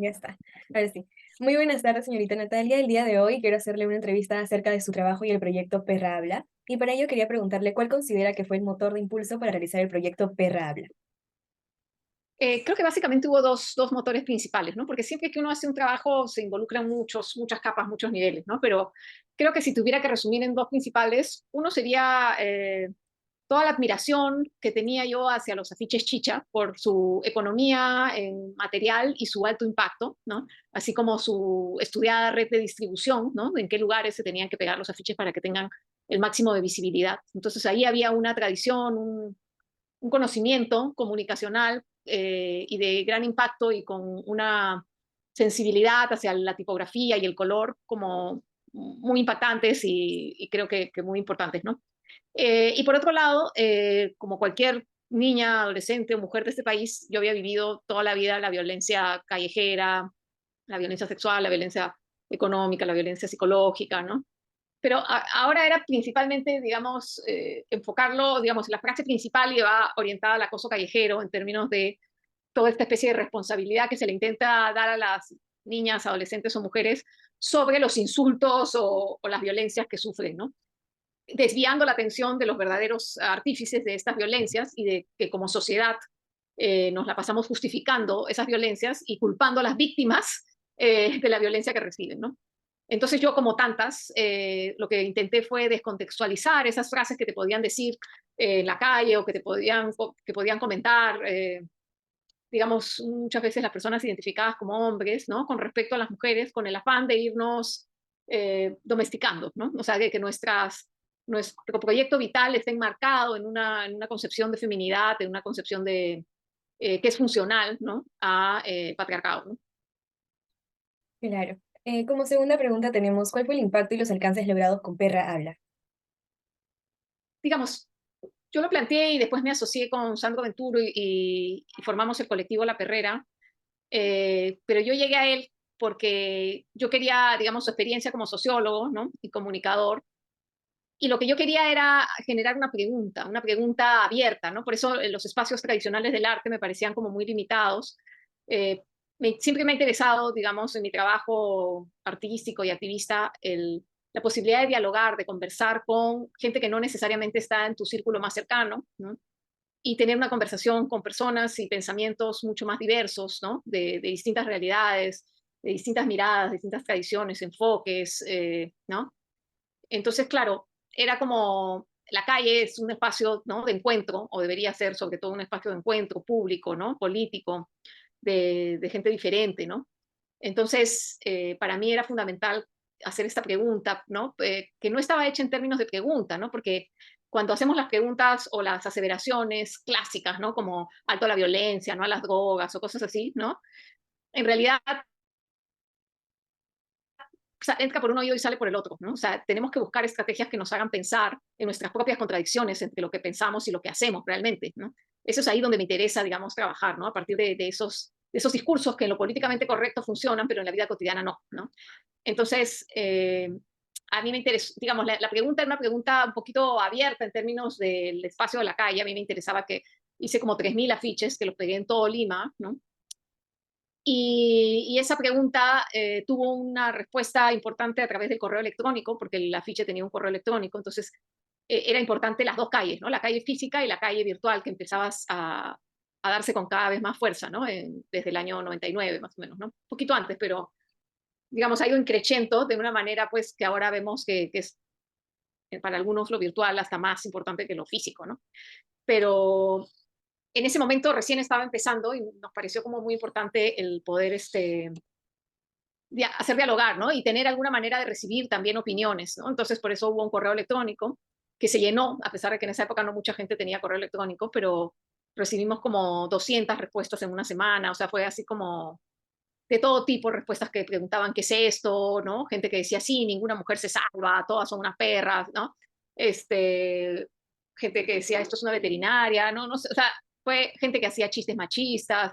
Ya está. Ahora sí. Muy buenas tardes, señorita Natalia. El día de hoy quiero hacerle una entrevista acerca de su trabajo y el proyecto Perra Habla. Y para ello quería preguntarle cuál considera que fue el motor de impulso para realizar el proyecto Perra Habla. Creo que básicamente hubo dos motores principales, ¿no? Porque siempre que uno hace un trabajo se involucran muchas capas, muchos niveles, ¿no? Pero creo que si tuviera que resumir en dos principales, uno sería toda la admiración que tenía yo hacia los afiches chicha por su economía en material y su alto impacto, ¿no? Así como su estudiada red de distribución, ¿no? En qué lugares se tenían que pegar los afiches para que tengan el máximo de visibilidad. Entonces ahí había una tradición, un conocimiento comunicacional y de gran impacto y con una sensibilidad hacia la tipografía y el color como muy impactantes y creo que muy importantes, ¿no? Y por otro lado, como cualquier niña, adolescente o mujer de este país, yo había vivido toda la vida la violencia callejera, la violencia sexual, la violencia económica, la violencia psicológica, ¿no? Pero ahora era principalmente, digamos, enfocarlo, digamos, la frase principal iba orientada al acoso callejero en términos de toda esta especie de responsabilidad que se le intenta dar a las niñas, adolescentes o mujeres sobre los insultos o las violencias que sufren, ¿no? Desviando la atención de los verdaderos artífices de estas violencias y de que como sociedad nos la pasamos justificando esas violencias y culpando a las víctimas de la violencia que reciben, ¿no? Entonces yo, como tantas, lo que intenté fue descontextualizar esas frases que te podían decir en la calle o que podían comentar, digamos, muchas veces las personas identificadas como hombres, ¿no? Con respecto a las mujeres, con el afán de irnos domesticando, ¿no? O sea, de que nuestro proyecto vital esté enmarcado en una concepción de feminidad, en una concepción de que es funcional, ¿no? A patriarcado, ¿no? Claro. Como segunda pregunta tenemos, ¿cuál fue el impacto y los alcances logrados con Perra Habla? Digamos, yo lo planteé y después me asocié con Sandro Venturo y formamos el colectivo La Perrera, pero yo llegué a él porque yo quería, digamos, su experiencia como sociólogo, ¿no? Y comunicador, y lo que yo quería era generar una pregunta abierta, ¿no? Por eso los espacios tradicionales del arte me parecían como muy limitados. Eh, Siempre me ha interesado, digamos, en mi trabajo artístico y activista, la posibilidad de dialogar, de conversar con gente que no necesariamente está en tu círculo más cercano, ¿no? Y tener una conversación con personas y pensamientos mucho más diversos, ¿no? De distintas realidades, de distintas miradas, distintas tradiciones, enfoques, ¿no? Entonces, claro, era como la calle es un espacio, ¿no? De encuentro, o debería ser sobre todo un espacio de encuentro público, ¿no? Político, de gente diferente, ¿no? Entonces, para mí era fundamental hacer esta pregunta, ¿no? Que no estaba hecha en términos de pregunta, ¿no? Porque cuando hacemos las preguntas o las aseveraciones clásicas, ¿no? Como alto a la violencia, ¿no? A las drogas o cosas así, ¿no? En realidad entra por un oído y sale por el otro, ¿no? O sea, tenemos que buscar estrategias que nos hagan pensar en nuestras propias contradicciones entre lo que pensamos y lo que hacemos realmente, ¿no? Eso es ahí donde me interesa, digamos, trabajar, ¿no? A partir de esos discursos que en lo políticamente correcto funcionan, pero en la vida cotidiana no, ¿no? Entonces, a mí me interesa, digamos, la pregunta era una pregunta un poquito abierta en términos del espacio de la calle. A mí me interesaba que hice como 3.000 afiches que los pegué en todo Lima, ¿no? Y esa pregunta tuvo una respuesta importante a través del correo electrónico, porque el afiche tenía un correo electrónico, entonces era importante las dos calles, ¿no? La calle física y la calle virtual, que empezabas a darse con cada vez más fuerza, ¿no? Desde el año 99, más o menos, ¿no? Un poquito antes, pero digamos, ha ido increciendo de una manera, pues, que ahora vemos que es para algunos lo virtual hasta más importante que lo físico, ¿no? Pero en ese momento recién estaba empezando y nos pareció como muy importante el poder hacer dialogar, ¿no? Y tener alguna manera de recibir también opiniones, ¿no? Entonces, por eso hubo un correo electrónico que se llenó, a pesar de que en esa época no mucha gente tenía correo electrónico, pero recibimos como 200 respuestas en una semana, o sea, fue así como de todo tipo, respuestas que preguntaban qué es esto, ¿no? Gente que decía, sí, ninguna mujer se salva, todas son unas perras, ¿no? Este, gente que decía, esto es una veterinaria, ¿no? No sé, o sea, fue gente que hacía chistes machistas,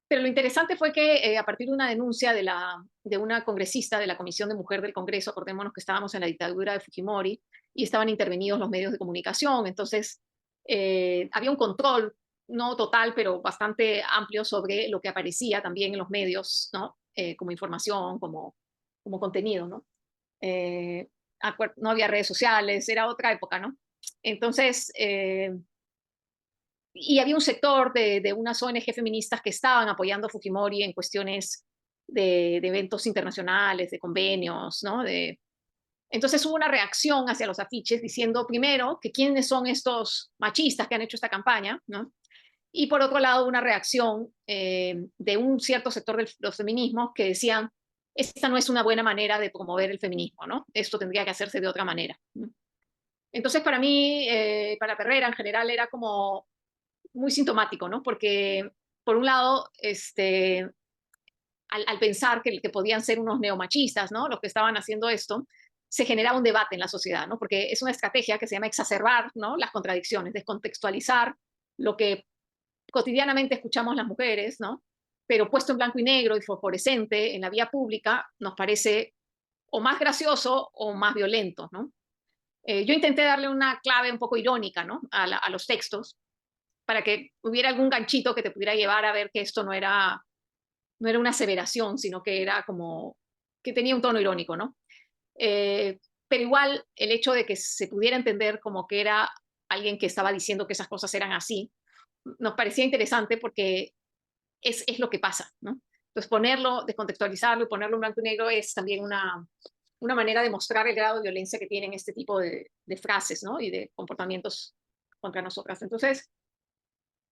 pero lo interesante fue que a partir de una denuncia de una congresista de la Comisión de Mujer del Congreso, acordémonos que estábamos en la dictadura de Fujimori y estaban intervenidos los medios de comunicación, entonces había un control no total, pero bastante amplio sobre lo que aparecía también en los medios, ¿no? Como información, como contenido, ¿no? Eh, no había redes sociales, era otra época, ¿no? Entonces, y había un sector de unas ONG feministas que estaban apoyando a Fujimori en cuestiones de eventos internacionales, de convenios, ¿no? Entonces hubo una reacción hacia los afiches diciendo, primero, que quiénes son estos machistas que han hecho esta campaña, ¿no? Y por otro lado, una reacción de un cierto sector de los feminismos que decían, esta no es una buena manera de promover el feminismo, ¿no? Esto tendría que hacerse de otra manera, ¿no? Entonces, para mí, para Perrera en general, era como muy sintomático, ¿no? Porque, por un lado, al pensar que podían ser unos neomachistas, ¿no? Los que estaban haciendo esto, se generaba un debate en la sociedad, ¿no? Porque es una estrategia que se llama exacerbar, ¿no? Las contradicciones, descontextualizar lo que cotidianamente escuchamos las mujeres, ¿no? Pero puesto en blanco y negro y fosforescente en la vía pública, nos parece o más gracioso o más violento, ¿no? Yo intenté darle una clave un poco irónica, ¿no? A los textos, para que hubiera algún ganchito que te pudiera llevar a ver que esto no era una aseveración, sino que era como que tenía un tono irónico, ¿no? Pero igual el hecho de que se pudiera entender como que era alguien que estaba diciendo que esas cosas eran así, nos parecía interesante porque es lo que pasa, ¿no? Entonces ponerlo, descontextualizarlo y ponerlo en blanco y negro es también una manera de mostrar el grado de violencia que tienen este tipo de frases, ¿no? Y de comportamientos contra nosotras. Entonces,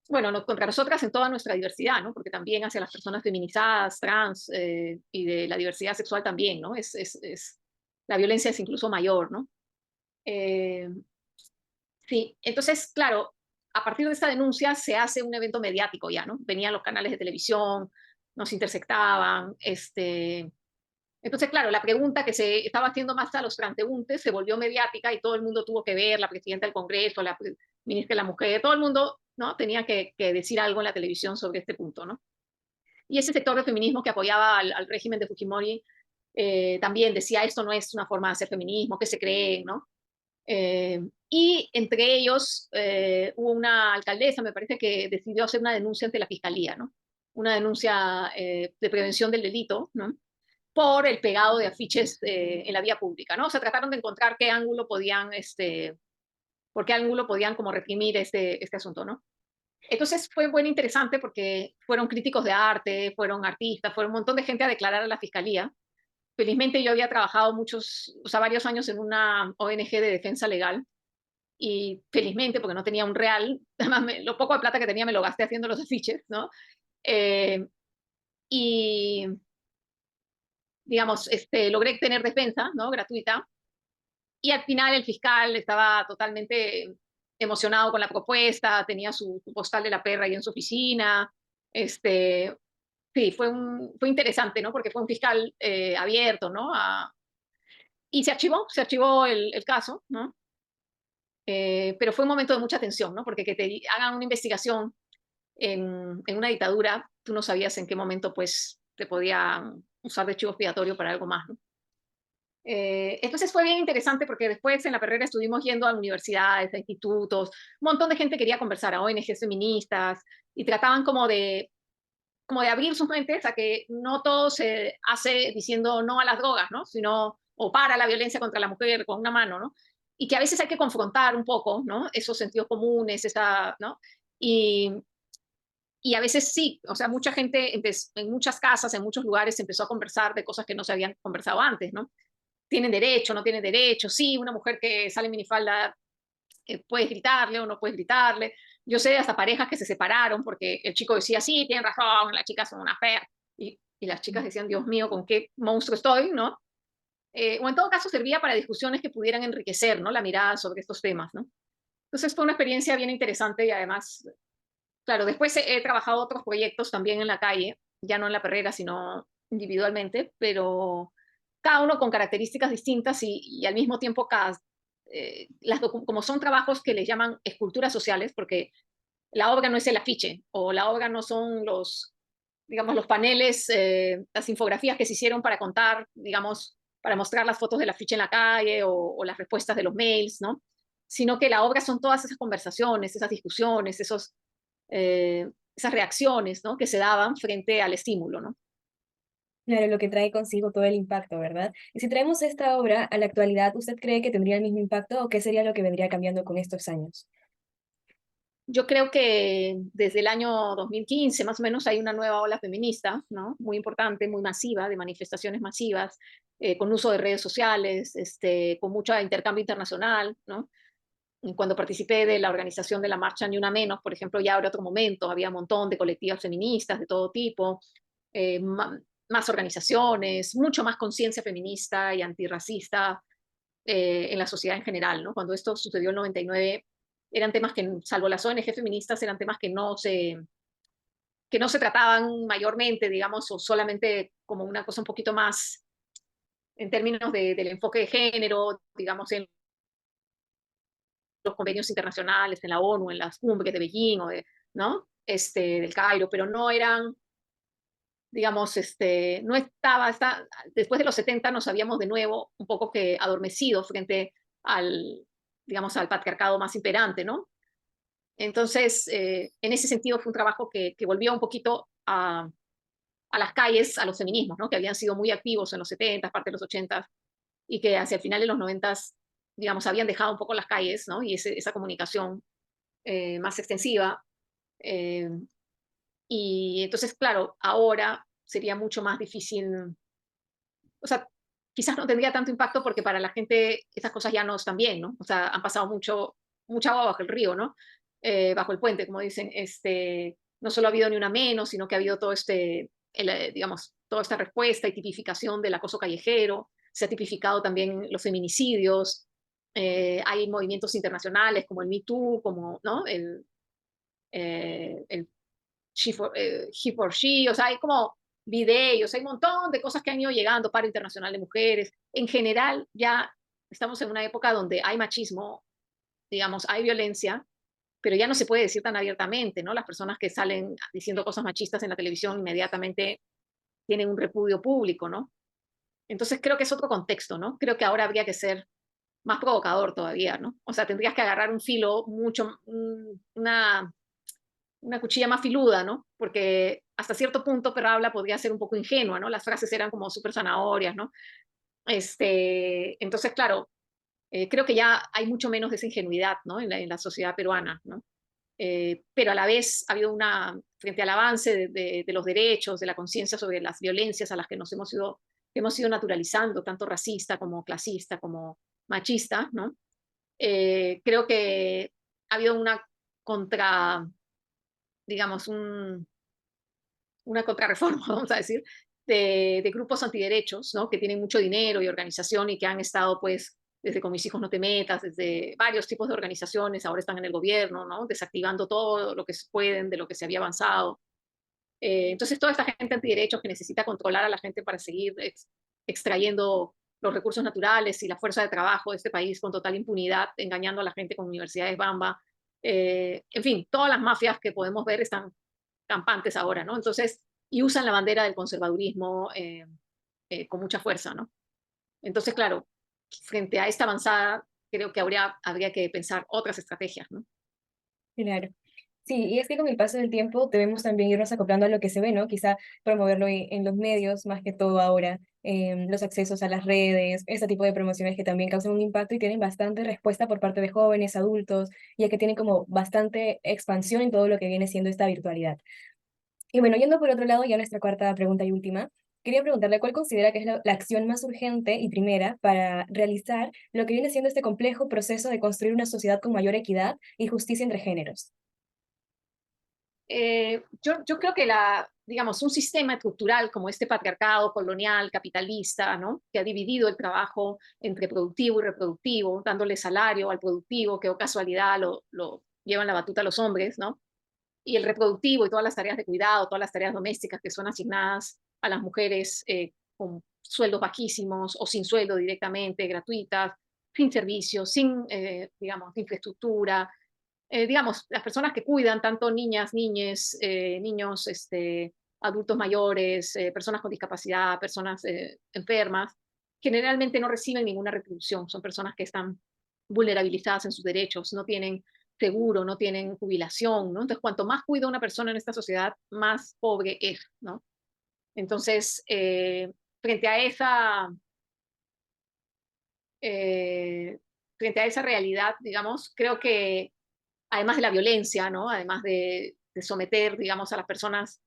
bueno, no, contra nosotras en toda nuestra diversidad, ¿no? Porque también hacia las personas feminizadas, trans y de la diversidad sexual también, ¿no? La violencia es incluso mayor, ¿no? Eh, sí, entonces, claro, a partir de esta denuncia se hace un evento mediático ya, ¿no? Venían los canales de televisión, nos intersectaban, entonces, claro, la pregunta que se estaba haciendo más a los transeúntes se volvió mediática y todo el mundo tuvo que ver, la presidenta del Congreso, la ministra de la Mujer, todo el mundo, ¿no? Tenía que decir algo en la televisión sobre este punto, ¿no? Y ese sector de feminismo que apoyaba al régimen de Fujimori también decía, esto no es una forma de hacer feminismo, ¿qué se creen, no? Y entre ellos hubo una alcaldesa, me parece que decidió hacer una denuncia ante la fiscalía, ¿no? Una denuncia de prevención del delito, ¿no? Por el pegado de afiches en la vía pública, ¿no? O sea, trataron de encontrar qué ángulo podían, por qué ángulo podían como reprimir este asunto, ¿no? Entonces fue bueno, interesante porque fueron críticos de arte, fueron artistas, fueron un montón de gente a declarar a la fiscalía. Felizmente yo había trabajado o sea, varios años en una ONG de defensa legal y felizmente, porque no tenía un real, además lo poco de plata que tenía me lo gasté haciendo los afiches, ¿no? Eh, y, digamos, logré tener defensa, ¿no? Gratuita. Y al final el fiscal estaba totalmente emocionado con la propuesta, tenía su postal de la perra ahí en su oficina. Sí, fue interesante, ¿no? Porque fue un fiscal abierto, ¿no? Y se archivó el caso, ¿no? Pero fue un momento de mucha tensión, ¿no? Porque que te hagan una investigación en una dictadura, tú no sabías en qué momento, pues, te podían usar de chivo expiatorio para algo más, ¿no? Entonces fue bien interesante porque después en la carrera estuvimos yendo a universidades, a institutos, un montón de gente quería conversar, a ONGs feministas, y trataban como de abrir sus mentes a que no todo se hace diciendo no a las drogas, ¿no? Sino, o para la violencia contra la mujer con una mano, ¿no? Y que a veces hay que confrontar un poco, ¿no? Esos sentidos comunes, ¿no? Y, y a veces sí, o sea, mucha gente en muchas casas, en muchos lugares, empezó a conversar de cosas que no se habían conversado antes, ¿no? Tienen derecho, no tienen derecho, sí, una mujer que sale en minifalda, puedes gritarle o no puedes gritarle. Yo sé de hasta parejas que se separaron porque el chico decía, sí, tienen razón, las chicas son una fea, y las chicas decían, Dios mío, ¿con qué monstruo estoy, no? O en todo caso servía para discusiones que pudieran enriquecer, ¿no? La mirada sobre estos temas, ¿no? Entonces fue una experiencia bien interesante y además, claro, después he trabajado otros proyectos también en la calle, ya no en la perrera, sino individualmente, pero cada uno con características distintas y al mismo tiempo como son trabajos que les llaman esculturas sociales, porque la obra no es el afiche o la obra no son digamos, los paneles, las infografías que se hicieron para contar, digamos, para mostrar las fotos del afiche en la calle o las respuestas de los mails, ¿no? Sino que la obra son todas esas conversaciones, esas discusiones, esas reacciones, ¿no?, que se daban frente al estímulo, ¿no? Claro, lo que trae consigo todo el impacto, ¿verdad? Y si traemos esta obra a la actualidad, ¿usted cree que tendría el mismo impacto o qué sería lo que vendría cambiando con estos años? Yo creo que desde el año 2015, más o menos, hay una nueva ola feminista, ¿no? Muy importante, muy masiva, de manifestaciones masivas, con uso de redes sociales, con mucho intercambio internacional, ¿no? Y cuando participé de la organización de la marcha Ni Una Menos, por ejemplo, ya era otro momento, había un montón de colectivas feministas de todo tipo, más organizaciones, mucho más conciencia feminista y antirracista en la sociedad en general, ¿no? Cuando esto sucedió en el 99, eran temas que, salvo las ONG feministas, eran temas que no se trataban mayormente, digamos, o solamente como una cosa un poquito más en términos del enfoque de género, digamos, en los convenios internacionales, en la ONU, en las cumbres de Beijing o de, ¿no? Del Cairo, pero no eran, digamos, no después de los 70 nos habíamos de nuevo un poco que adormecido frente al, digamos, al patriarcado más imperante, ¿no? Entonces, en ese sentido fue un trabajo que volvió un poquito a las calles, a los feminismos, ¿no?, que habían sido muy activos en los 70, parte de los 80, y que hacia el final de los 90, digamos, habían dejado un poco las calles, ¿no? Y esa comunicación más extensiva. eh, y entonces, claro, ahora sería mucho más difícil, o sea, quizás no tendría tanto impacto porque para la gente esas cosas ya no están bien, ¿no? O sea, han pasado mucha agua bajo el río, ¿no? Bajo el puente, como dicen. No solo ha habido ni una menos, sino que ha habido todo digamos, toda esta respuesta y tipificación del acoso callejero. Se ha tipificado también los feminicidios. Hay movimientos internacionales como el Me Too, como, ¿no?, el She for She, o sea, hay como videos, hay un montón de cosas que han ido llegando, paro internacional de mujeres. En general, ya estamos en una época donde hay machismo, digamos, hay violencia, pero ya no se puede decir tan abiertamente, ¿no? Las personas que salen diciendo cosas machistas en la televisión inmediatamente tienen un repudio público, ¿no? Entonces creo que es otro contexto, ¿no? Creo que ahora habría que ser más provocador todavía, ¿no? O sea, tendrías que agarrar un filo una cuchilla más filuda, ¿no? Porque hasta cierto punto Perrabla podría ser un poco ingenua, ¿no? Las frases eran como súper zanahorias, ¿no? Entonces, claro, creo que ya hay mucho menos de esa ingenuidad, ¿no?, en la sociedad peruana, ¿no? Pero a la vez ha habido frente al avance de los derechos, de la conciencia sobre las violencias a las que hemos ido naturalizando, tanto racista como clasista, como machista, ¿no? Creo que ha habido contra, digamos, una contrarreforma, vamos a decir, de grupos antiderechos, ¿no?, que tienen mucho dinero y organización y que han estado, pues, desde Con Mis Hijos No Te Metas, desde varios tipos de organizaciones, ahora están en el gobierno, ¿no?, desactivando todo lo que pueden de lo que se había avanzado. Entonces, toda esta gente antiderechos que necesita controlar a la gente para seguir extrayendo los recursos naturales y la fuerza de trabajo de este país con total impunidad, engañando a la gente con universidades Bamba. En fin, todas las mafias que podemos ver están campantes ahora, ¿no? Entonces, y usan la bandera del conservadurismo con mucha fuerza, ¿no? Entonces, claro, frente a esta avanzada, creo que habría que pensar otras estrategias, ¿no? Claro. Sí, y es que con el paso del tiempo debemos también irnos acoplando a lo que se ve, ¿no? Quizá promoverlo en los medios, más que todo ahora, los accesos a las redes, este tipo de promociones que también causan un impacto y tienen bastante respuesta por parte de jóvenes, adultos, ya que tienen como bastante expansión en todo lo que viene siendo esta virtualidad. Y bueno, yendo por otro lado, ya nuestra cuarta pregunta y última, quería preguntarle cuál considera que es la acción más urgente y primera para realizar lo que viene siendo este complejo proceso de construir una sociedad con mayor equidad y justicia entre géneros. Yo creo que digamos, un sistema estructural como este patriarcado colonial, capitalista, ¿no?, que ha dividido el trabajo entre productivo y reproductivo, dándole salario al productivo, que o casualidad lo llevan la batuta los hombres, ¿no? Y el reproductivo y todas las tareas de cuidado, todas las tareas domésticas que son asignadas a las mujeres con sueldos bajísimos o sin sueldo directamente, gratuitas, sin servicios, sin, digamos, infraestructura. Digamos, las personas que cuidan, tanto niñas, niñes, niños, adultos mayores, personas con discapacidad, personas enfermas, generalmente no reciben ninguna retribución. Son personas que están vulnerabilizadas en sus derechos, no tienen seguro, no tienen jubilación, ¿no? Entonces, cuanto más cuida una persona en esta sociedad, más pobre es, ¿no? Entonces, frente a esa, eh, frente a esa realidad, digamos, creo que además de la violencia, ¿no? Además de someter, digamos, a las personas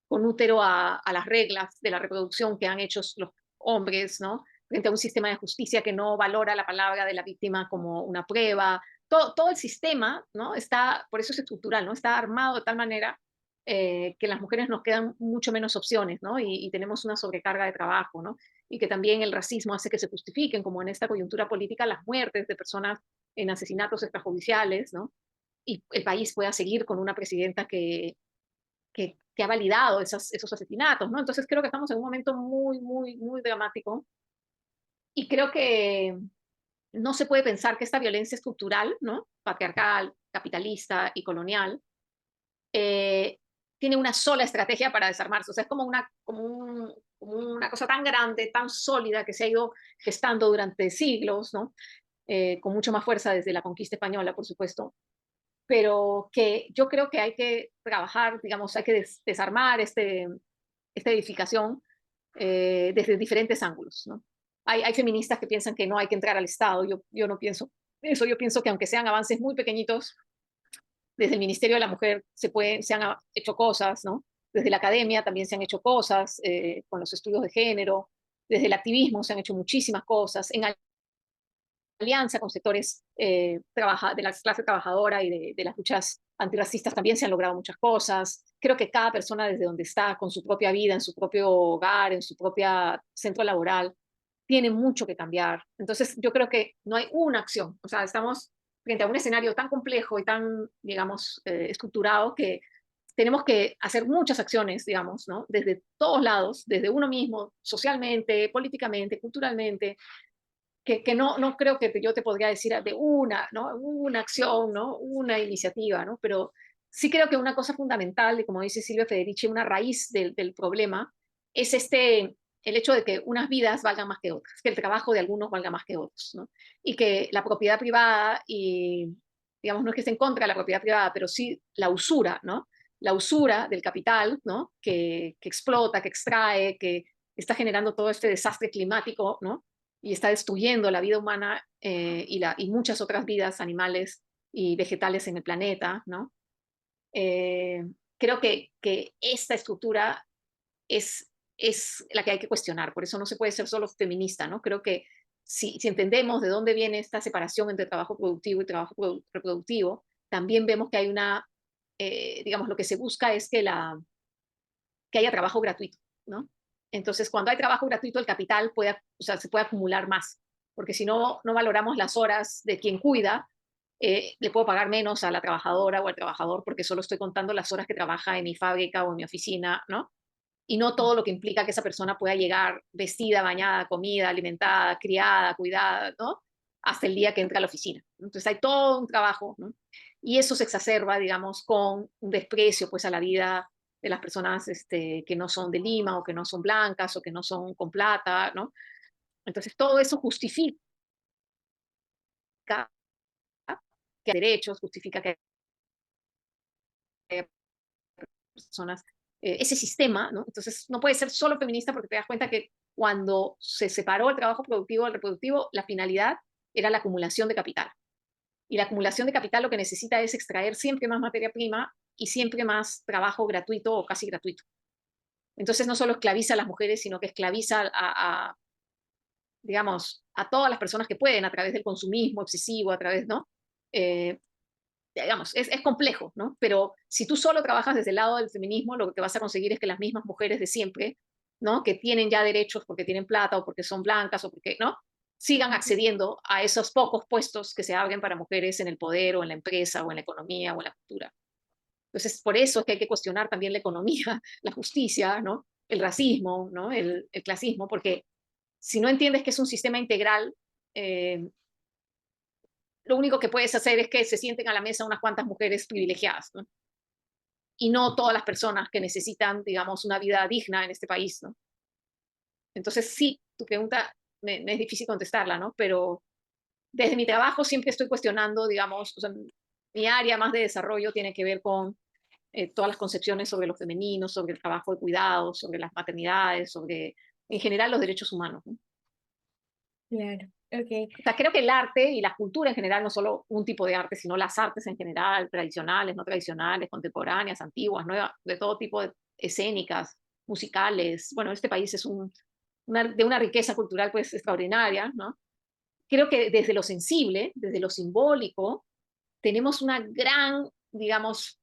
con útero a las reglas de la reproducción que han hecho los hombres, ¿no? Frente a un sistema de justicia que no valora la palabra de la víctima como una prueba. Todo el sistema, ¿no? Está, por eso es estructural, ¿no? Está armado de tal manera que las mujeres nos quedan mucho menos opciones, ¿no? Y tenemos una sobrecarga de trabajo, ¿no? Y que también el racismo hace que se justifiquen, como en esta coyuntura política, las muertes de personas en asesinatos extrajudiciales, ¿no? Y el país pueda seguir con una presidenta que ha validado esos asesinatos, ¿no? Entonces creo que estamos en un momento muy, muy, muy dramático y creo que no se puede pensar que esta violencia estructural, ¿no? Patriarcal, capitalista y colonial, eh, tiene una sola estrategia para desarmarse. O sea, es como una cosa tan grande, tan sólida que se ha ido gestando durante siglos, ¿no? Con mucho más fuerza desde la conquista española, por supuesto, pero que yo creo que hay que trabajar, digamos, hay que desarmar esta edificación desde diferentes ángulos, ¿no? Hay feministas que piensan que no hay que entrar al Estado, yo no pienso eso, yo pienso que aunque sean avances muy pequeñitos, desde el Ministerio de la Mujer se han hecho cosas, ¿no? Desde la academia también se han hecho cosas, con los estudios de género, desde el activismo se han hecho muchísimas cosas, en alianza con sectores de la clase trabajadora y de las luchas antirracistas también se han logrado muchas cosas. Creo que cada persona desde donde está, con su propia vida, en su propio hogar, en su propia centro laboral, tiene mucho que cambiar. Entonces, yo creo que no hay una acción. O sea, estamos frente a un escenario tan complejo y tan, digamos, estructurado que tenemos que hacer muchas acciones, digamos, ¿no? Desde todos lados, desde uno mismo, socialmente, políticamente, culturalmente, que no creo que yo te podría decir de una, ¿no? Una acción, ¿no? Una iniciativa, ¿no? Pero sí creo que una cosa fundamental, y como dice Silvia Federici, una raíz del problema, es el hecho de que unas vidas valgan más que otras, que el trabajo de algunos valga más que otros, ¿no? Y que la propiedad privada, y digamos, no es que esté en contra de la propiedad privada, pero sí la usura, ¿no? La usura del capital, ¿no? Que explota, que extrae, que está generando todo este desastre climático, ¿no? Y está destruyendo la vida humana y muchas otras vidas animales y vegetales en el planeta, ¿no? Eh, Creo que esta estructura es la que hay que cuestionar, por eso no se puede ser solo feminista, ¿no? Creo que si entendemos de dónde viene esta separación entre trabajo productivo y trabajo reproductivo, también vemos que hay digamos, lo que se busca es que haya trabajo gratuito, ¿no? Entonces, cuando hay trabajo gratuito, el capital o sea, se puede acumular más, porque si no valoramos las horas de quien cuida, le puedo pagar menos a la trabajadora o al trabajador porque solo estoy contando las horas que trabaja en mi fábrica o en mi oficina, ¿no? Y no todo lo que implica que esa persona pueda llegar vestida, bañada, comida, alimentada, criada, cuidada, ¿no? Hasta el día que entra a la oficina. Entonces hay todo un trabajo, ¿no? Y eso se exacerba, digamos, con un desprecio pues a la vida de las personas que no son de Lima o que no son blancas o que no son con plata, ¿no? Entonces todo eso justifica que hay derechos, justifica que hay personas, ese sistema, ¿no? Entonces no puede ser solo feminista porque te das cuenta que cuando se separó el trabajo productivo del reproductivo, la finalidad era la acumulación de capital. Y la acumulación de capital lo que necesita es extraer siempre más materia prima y siempre más trabajo gratuito o casi gratuito. Entonces no solo esclaviza a las mujeres, sino que esclaviza digamos, a todas las personas que pueden a través del consumismo excesivo, a través, ¿no? Eh, digamos, es complejo, ¿no? Pero si tú solo trabajas desde el lado del feminismo, lo que vas a conseguir es que las mismas mujeres de siempre, ¿no? Que tienen ya derechos porque tienen plata o porque son blancas o porque, ¿no? Sigan accediendo a esos pocos puestos que se abren para mujeres en el poder o en la empresa o en la economía o en la cultura. Entonces, por eso es que hay que cuestionar también la economía, la justicia, ¿no? El racismo, ¿no? El clasismo, porque si no entiendes que es un sistema integral, eh, lo único que puedes hacer es que se sienten a la mesa unas cuantas mujeres privilegiadas, ¿no? Y no todas las personas que necesitan, digamos, una vida digna en este país, ¿no? Entonces, sí, tu pregunta me es difícil contestarla, ¿no? Pero desde mi trabajo siempre estoy cuestionando, digamos, o sea, Mi área más de desarrollo tiene que ver con todas las concepciones sobre lo femenino, sobre el trabajo de cuidado, sobre las maternidades, sobre, en general, los derechos humanos, ¿no? Claro, ok. O sea, creo que el arte y la cultura en general, no solo un tipo de arte, sino las artes en general, tradicionales, no tradicionales, contemporáneas, antiguas, nuevas, de todo tipo de escénicas, musicales. Bueno, este país es de una riqueza cultural pues extraordinaria, ¿no? Creo que desde lo sensible, desde lo simbólico, tenemos una gran, digamos,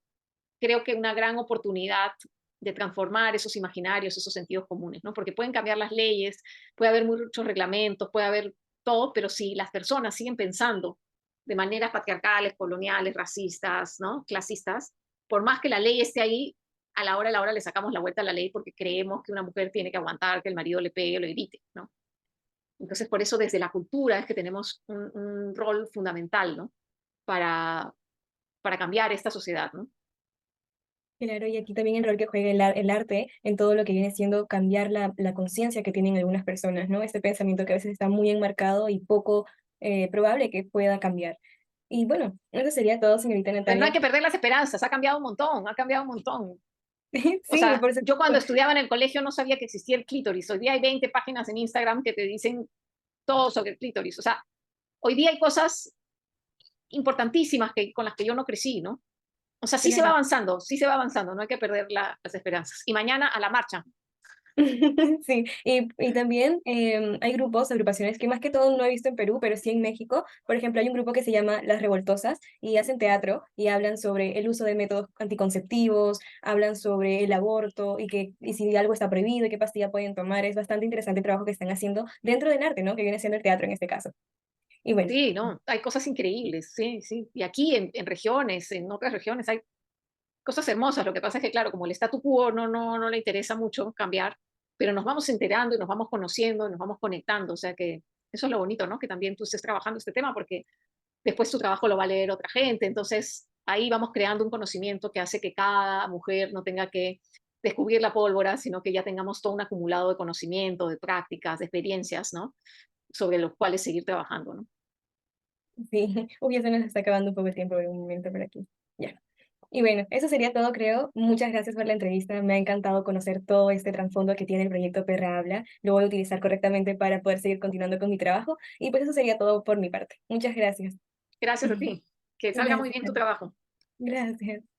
creo que una gran oportunidad de transformar esos imaginarios, esos sentidos comunes, ¿no? Porque pueden cambiar las leyes, puede haber muchos reglamentos, puede haber todo, pero si las personas siguen pensando de maneras patriarcales, coloniales, racistas, ¿no? Clasistas, por más que la ley esté ahí, a la hora le sacamos la vuelta a la ley porque creemos que una mujer tiene que aguantar que el marido le pegue o le grite, ¿no? Entonces, por eso desde la cultura es que tenemos un rol fundamental, ¿no? Para, para cambiar esta sociedad, ¿no? Claro, y aquí también el rol que juega el arte en todo lo que viene siendo cambiar la conciencia que tienen algunas personas, ¿no? Este pensamiento que a veces está muy enmarcado y poco probable que pueda cambiar. Y bueno, eso sería todo, señorita Pero no hay Natalia. que perder las esperanzas, ha cambiado un montón, ha cambiado un montón. O Sí, sea, por yo supuesto. cuando estudiaba en el colegio no sabía que existía el clítoris. Hoy día hay 20 páginas en Instagram que te dicen todo sobre el clítoris. O sea, hoy día hay cosas importantísimas con las que yo no crecí, ¿no? O sea, Claro. sí se va avanzando, no hay que perder las esperanzas. Y mañana a la marcha. Sí, y también hay grupos, agrupaciones que más que todo no he visto en Perú, pero sí en México. Por ejemplo, hay un grupo que se llama Las Revoltosas y hacen teatro y hablan sobre el uso de métodos anticonceptivos, hablan sobre el aborto y si algo está prohibido y qué pastilla pueden tomar. Es bastante interesante el trabajo que están haciendo dentro del arte, ¿no? Que viene siendo el teatro en este caso. Y bueno, Sí, no, hay cosas increíbles, sí, sí. Y aquí en regiones, en otras regiones, hay cosas hermosas. Lo que pasa es que, claro, como el statu quo no le interesa mucho cambiar, pero nos vamos enterando y nos vamos conociendo y nos vamos conectando. O sea que eso es lo bonito, ¿no? Que también tú estés trabajando este tema porque después tu trabajo lo va a leer otra gente. Entonces ahí vamos creando un conocimiento que hace que cada mujer no tenga que descubrir la pólvora, sino que ya tengamos todo un acumulado de conocimiento, de prácticas, de experiencias, ¿no? Sobre los cuales seguir trabajando, ¿no? sí, uy, ya se nos está acabando un poco el tiempo de un momento por aquí. Ya. Y bueno, eso sería todo, creo. Muchas gracias por la entrevista. Me ha encantado conocer todo este trasfondo que tiene el proyecto Perra Habla. Lo voy a utilizar correctamente para poder seguir continuando con mi trabajo. Y pues eso sería todo por mi parte. Muchas gracias. Gracias a ti. Que salga muy bien tu Gracias. trabajo. Gracias.